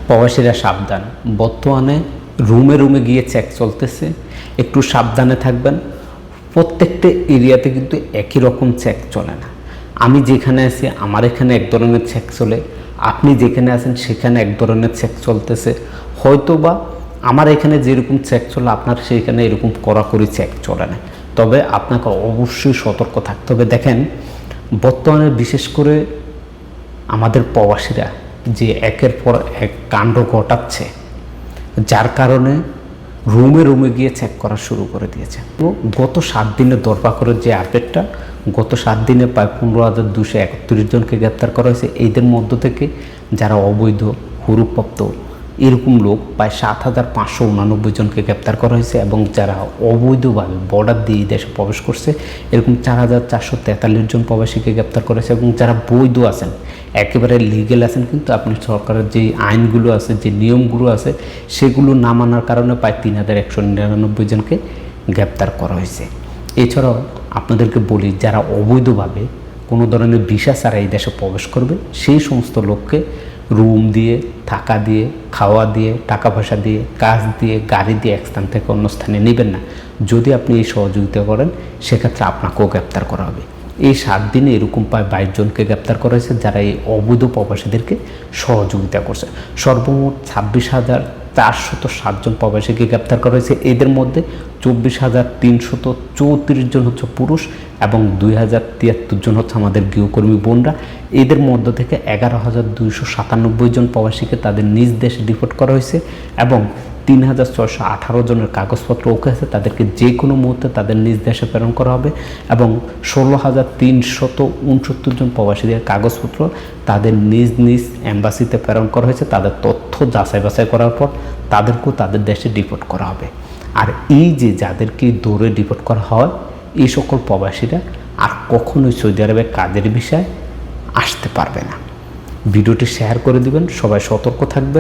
প্রবাসীরা সাবধান, বর্তমানে রুমে রুমে গিয়ে চেক চলতেছে, একটু সাবধানে থাকবেন। প্রত্যেকটা এরিয়াতে কিন্তু একই রকম চেক চলে না। আমি যেখানে আছি আমার এখানে এক ধরনের চেক চলে, আপনি যেখানে আছেন সেখানে এক ধরনের চেক চলতেছে। হয়তো বা আমার এখানে যেরকম চেক চলে আপনার সেইখানে এরকম কড়াকড়ি চেক চলে না। তবে আপনাকে অবশ্যই সতর্ক থাকতে হবে। দেখেন, বর্তমানে বিশেষ করে আমাদের প্রবাসীরা যে একের পর এক কাণ্ড ঘটাচ্ছে, যার কারণে রুমে রুমে গিয়ে চেক করা শুরু করে দিয়েছে। তো গত 7 দিনে ধরপাকড়ের যে আপডেটটা, গত 7 দিনে প্রায় 15,231 জনকে গ্রেপ্তার করা হয়েছে। এদের মধ্য থেকে যারা অবৈধ হুরুপ্রাপ্ত এরকম লোক প্রায় 7,589 জনকে গ্রেপ্তার করা হয়েছে, এবং যারা অবৈধভাবে বর্ডার দিয়ে দেশে প্রবেশ করছে এরকম 4,443 জন প্রবাসীকে গ্রেপ্তার করেছে। এবং যারা বৈধ আছেন, একেবারে লিগেল আছেন, কিন্তু আপনি সরকারের যে আইনগুলো আছে, যে নিয়মগুলো আছে সেগুলো না মানার কারণে প্রায় 3,199 জনকে গ্রেপ্তার করা হয়েছে। এছাড়াও আপনাদেরকে বলি, যারা অবৈধভাবে কোনো ধরনের ভিসা ছাড়া এই দেশে প্রবেশ করবে সেই সমস্ত লোককে রুম দিয়ে, থাকা দিয়ে, খাওয়া দিয়ে, টাকা পয়সা দিয়ে, কাজ দিয়ে, গাড়ি দিয়ে এক স্থান থেকে অন্য স্থানে নেবেন না। যদি আপনি এই সহযোগিতা করেন সেক্ষেত্রে আপনাকেও গ্রেপ্তার করা হবে। এই 7 দিনে এরকম প্রায় 22 জনকে গ্রেপ্তার করা হয়েছে যারা এই অবৈধ প্রবাসীদেরকে সহযোগিতা করছে। সর্বমোট 26,407 জন প্রবাসীকে গ্রেপ্তার করা হয়েছে। এদের মধ্যে 24,334 জন হচ্ছে পুরুষ এবং 2,073 জন হচ্ছে আমাদের গৃহকর্মী বোনরা। এদের মধ্য থেকে 11,297 জন প্রবাসীকে তাদের নিজ দেশে ডিপোর্ট করা হয়েছে এবং 3,618 জনের কাগজপত্র ওকে আছে, তাদেরকে যে কোনো মুহূর্তে তাদের নিজ দেশে প্রেরণ করা হবে। এবং 16,369 জন প্রবাসীদের কাগজপত্র তাদের নিজ নিজ এম্বাসিতে প্রেরণ করা হয়েছে। তাদের তথ্য যাচাই বাছাই করার পর তাদেরকেও তাদের দেশে ডিপোর্ট করা হবে। আর এই যে যাদেরকে দৌড়ে ডিপোর্ট করা হয়, এই সকল প্রবাসীরা আর কখনোই সৌদি আরবে কাজের বিষয়ে আসতে পারবে না। ভিডিওটি শেয়ার করে দিবেন, সবাই সতর্ক থাকবেন।